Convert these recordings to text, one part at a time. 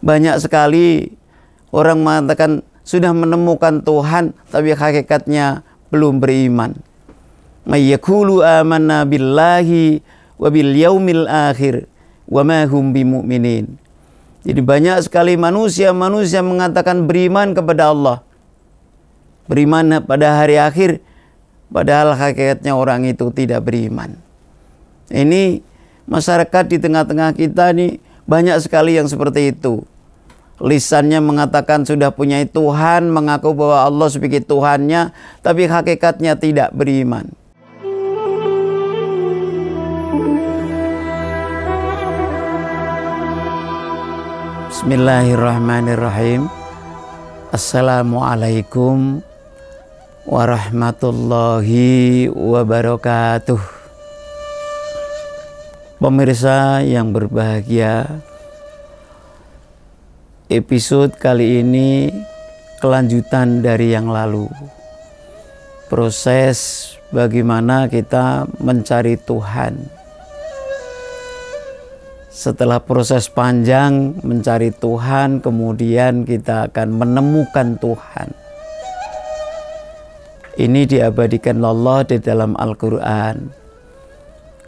Banyak sekali orang mengatakan sudah menemukan Tuhan, tapi hakikatnya belum beriman. May yaqulu amanna billahi wa bil yaumil akhir wa ma hum bimu'minin. Jadi banyak sekali manusia mengatakan beriman kepada Allah, beriman pada hari akhir, padahal hakikatnya orang itu tidak beriman. Ini masyarakat di tengah-tengah kita nih banyak sekali yang seperti itu. Lisannya mengatakan sudah punya Tuhan, mengaku bahwa Allah sebagai Tuhannya, tapi hakikatnya tidak beriman. Bismillahirrahmanirrahim. Assalamualaikum warahmatullahi wabarakatuh. Pemirsa yang berbahagia, episode kali ini kelanjutan dari yang lalu. Proses bagaimana kita mencari Tuhan. Setelah proses panjang mencari Tuhan, kemudian kita akan menemukan Tuhan. Ini diabadikan Allah di dalam Al-Quran.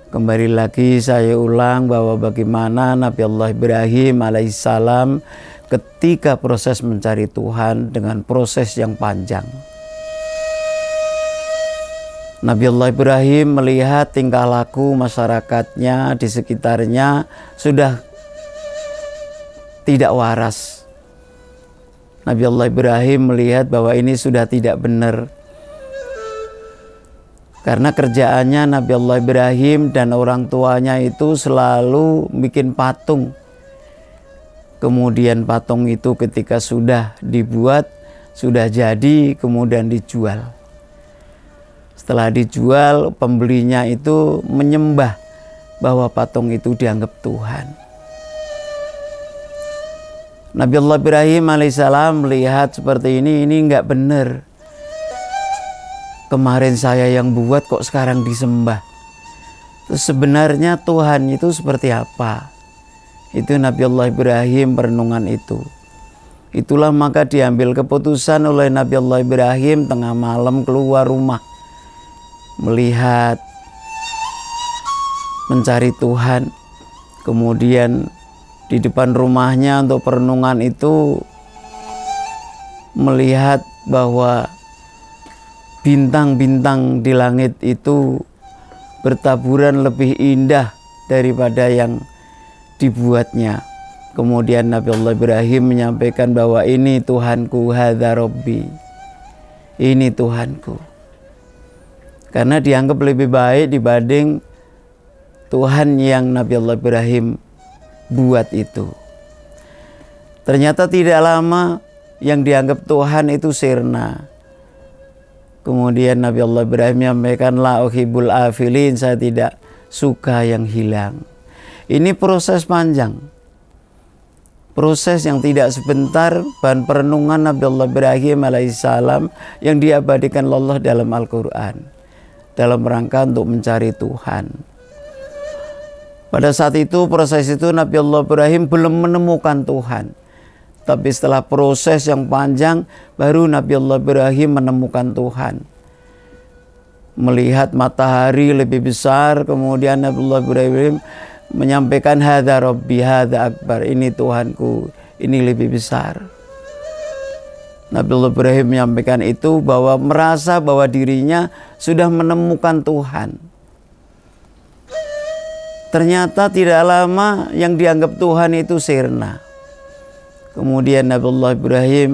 Kembali lagi saya ulang bahwa bagaimana Nabi Allah Ibrahim alaihissalam ketika proses mencari Tuhan dengan proses yang panjang. Nabi Allah Ibrahim melihat tingkah laku masyarakatnya di sekitarnya sudah tidak waras. Nabi Allah Ibrahim melihat bahwa ini sudah tidak benar. Karena kerjaannya Nabi Allah Ibrahim dan orang tuanya itu selalu bikin patung. Kemudian patung itu ketika sudah dibuat, sudah jadi, kemudian dijual. Setelah dijual, pembelinya itu menyembah bahwa patung itu dianggap Tuhan. Nabi Allah Ibrahim alaihissalam melihat seperti ini nggak benar. Kemarin saya yang buat kok sekarang disembah. Terus sebenarnya Tuhan itu seperti apa? Itu Nabi Allah Ibrahim perenungan itu. Itulah maka diambil keputusan oleh Nabi Allah Ibrahim tengah malam keluar rumah. Melihat, mencari Tuhan. Kemudian di depan rumahnya untuk perenungan itu melihat bahwa bintang-bintang di langit itu bertaburan lebih indah daripada yang dibuatnya. Kemudian Nabi Allah Ibrahim menyampaikan bahwa ini Tuhanku, hadza Rabbi. Ini Tuhanku. Karena dianggap lebih baik dibanding Tuhan yang Nabi Allah Ibrahim buat itu. Ternyata tidak lama yang dianggap Tuhan itu sirna. Kemudian Nabi Allah Ibrahim menyampaikan la uhibbul afilin, saya tidak suka yang hilang. Ini proses panjang. Proses yang tidak sebentar, bahan perenungan Nabi Allah Ibrahim alaihissalam yang diabadikan Allah dalam Al-Quran. Dalam rangka untuk mencari Tuhan. Pada saat itu, proses itu Nabi Allah Ibrahim belum menemukan Tuhan. Tapi setelah proses yang panjang, baru Nabi Allah Ibrahim menemukan Tuhan. Melihat matahari lebih besar, kemudian Nabi Allah Ibrahim menyampaikan hadza Rabbi, hadza akbar, ini Tuhanku, ini lebih besar. Nabi Allah Ibrahim menyampaikan itu bahwa merasa bahwa dirinya sudah menemukan Tuhan. Ternyata tidak lama yang dianggap Tuhan itu sirna. Kemudian Nabi Allah Ibrahim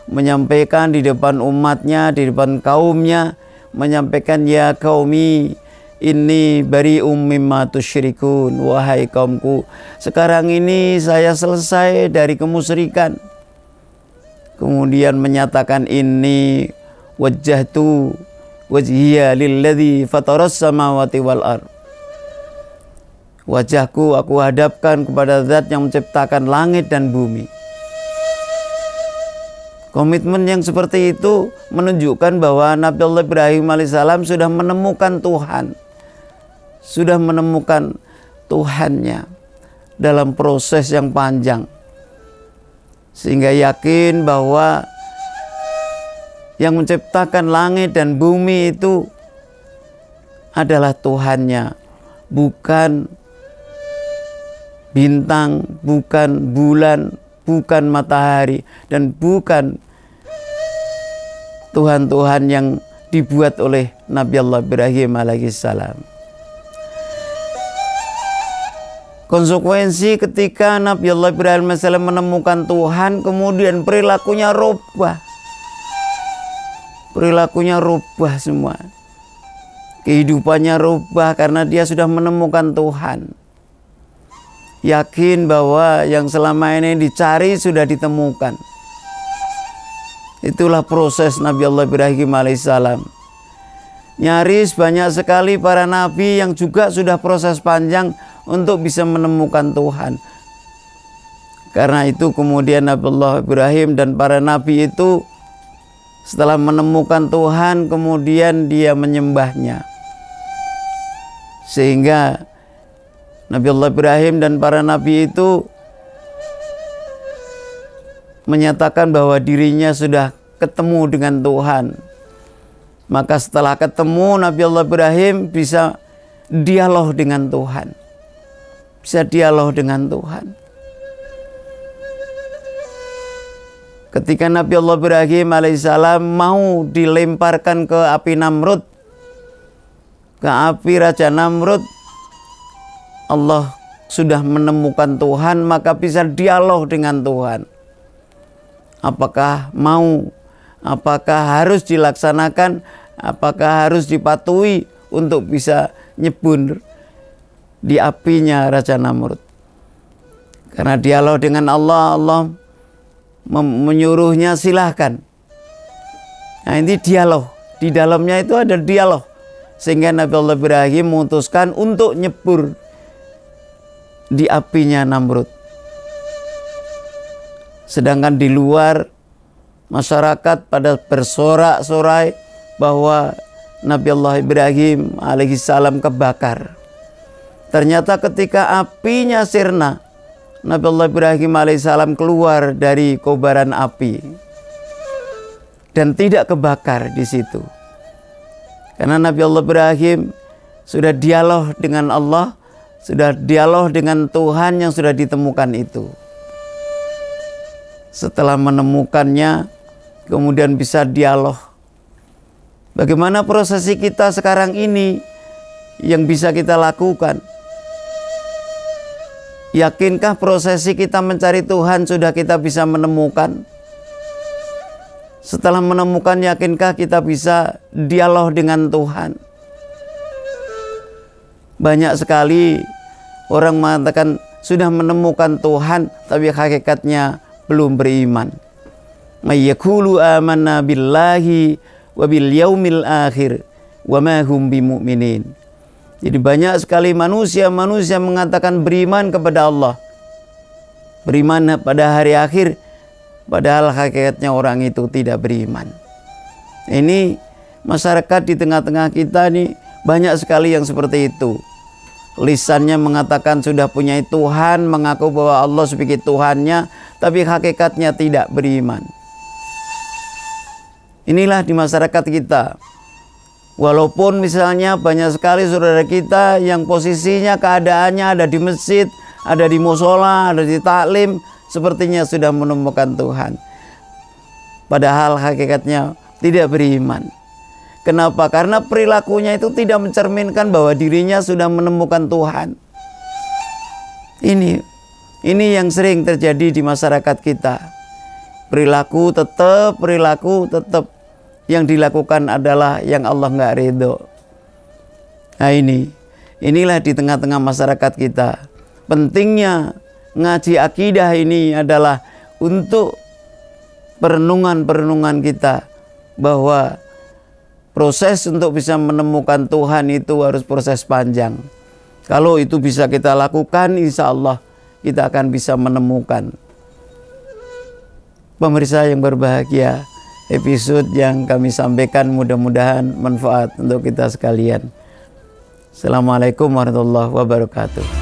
menyampaikan di depan umatnya, di depan kaumnya, menyampaikan ya qaumi inni bari'um mimma tusyrikun, wahai kaumku, sekarang ini saya selesai dari kemusyrikan. Kemudian menyatakan ini wajjahtu wajhiya lilladzi fataras samawati wal ard. Wajahku aku hadapkan kepada zat yang menciptakan langit dan bumi. Komitmen yang seperti itu menunjukkan bahwa Nabi Allah Ibrahim alaihissalam sudah menemukan Tuhan. Sudah menemukan Tuhannya dalam proses yang panjang. sehingga yakin bahwa yang menciptakan langit dan bumi itu adalah Tuhannya, bukan bintang, bukan bulan, bukan matahari, dan bukan Tuhan-Tuhan yang dibuat oleh Nabi Allah Ibrahim alaihissalam. Konsekuensi ketika Nabi Allah Ibrahim alaihissalam menemukan Tuhan, kemudian perilakunya rubah. Perilakunya rubah semua. Kehidupannya rubah karena dia sudah menemukan Tuhan. Yakin bahwa yang selama ini dicari sudah ditemukan. Itulah proses Nabi Allah Ibrahim alaihissalam. Nyaris banyak sekali para nabi yang juga sudah proses panjang untuk bisa menemukan Tuhan. Karena itu kemudian Nabi Allah Ibrahim dan para nabi itu setelah menemukan Tuhan, kemudian dia menyembahnya. Sehingga Nabi Allah Ibrahim dan para nabi itu menyatakan bahwa dirinya sudah ketemu dengan Tuhan. Maka setelah ketemu, Nabi Allah Ibrahim bisa dialog dengan Tuhan. Bisa dialog dengan Tuhan. Ketika Nabi Allah Ibrahim alaihissalam mau dilemparkan ke api Namrud, ke api Raja Namrud, Allah sudah menemukan Tuhan, maka bisa dialog dengan Tuhan. Apakah mau, apakah harus dilaksanakan, apakah harus dipatuhi untuk bisa nyebur di apinya Raja Namrud. Karena dialog dengan Allah, Allah menyuruhnya silahkan. Nah ini dialog, di dalamnya itu ada dialog, sehingga Nabi Allah Ibrahim memutuskan untuk nyebur di apinya Namrud. Sedangkan di luar masyarakat pada bersorak-sorai bahwa Nabi Allah Ibrahim alaihissalam kebakar. Ternyata ketika apinya sirna, Nabi Allah Ibrahim alaihissalam keluar dari kobaran api dan tidak kebakar di situ. Karena Nabi Allah Ibrahim sudah dialog dengan Allah, sudah dialog dengan Tuhan yang sudah ditemukan itu. Setelah menemukannya, kemudian bisa dialog. Bagaimana prosesi kita sekarang ini yang bisa kita lakukan? Yakinkah prosesi kita mencari Tuhan sudah kita bisa menemukan? Setelah menemukan, yakinkah kita bisa dialog dengan Tuhan? Banyak sekali orang mengatakan sudah menemukan Tuhan, tapi hakikatnya belum beriman. Mayyakulu amanna billahi wa bil yaumil akhir wa ma hum bimu'minin. Jadi banyak sekali manusia mengatakan beriman kepada Allah, beriman pada hari akhir, padahal hakikatnya orang itu tidak beriman. Ini masyarakat di tengah-tengah kita nih banyak sekali yang seperti itu. Lisannya mengatakan sudah punya Tuhan, mengaku bahwa Allah sebagai Tuhannya, tapi hakikatnya tidak beriman. Inilah di masyarakat kita. Walaupun misalnya banyak sekali saudara kita yang posisinya keadaannya ada di masjid, ada di musola, ada di taklim, sepertinya sudah menemukan Tuhan. Padahal hakikatnya tidak beriman. Kenapa? Karena perilakunya itu tidak mencerminkan bahwa dirinya sudah menemukan Tuhan. Ini yang sering terjadi di masyarakat kita. Perilaku tetap yang dilakukan adalah yang Allah nggak ridho. Nah inilah di tengah-tengah masyarakat kita. Pentingnya ngaji akidah ini adalah untuk perenungan kita bahwa proses untuk bisa menemukan Tuhan itu harus proses panjang. Kalau itu bisa kita lakukan, insya Allah kita akan bisa menemukan. Pemirsa yang berbahagia, episode yang kami sampaikan mudah-mudahan manfaat untuk kita sekalian. Assalamualaikum warahmatullahi wabarakatuh.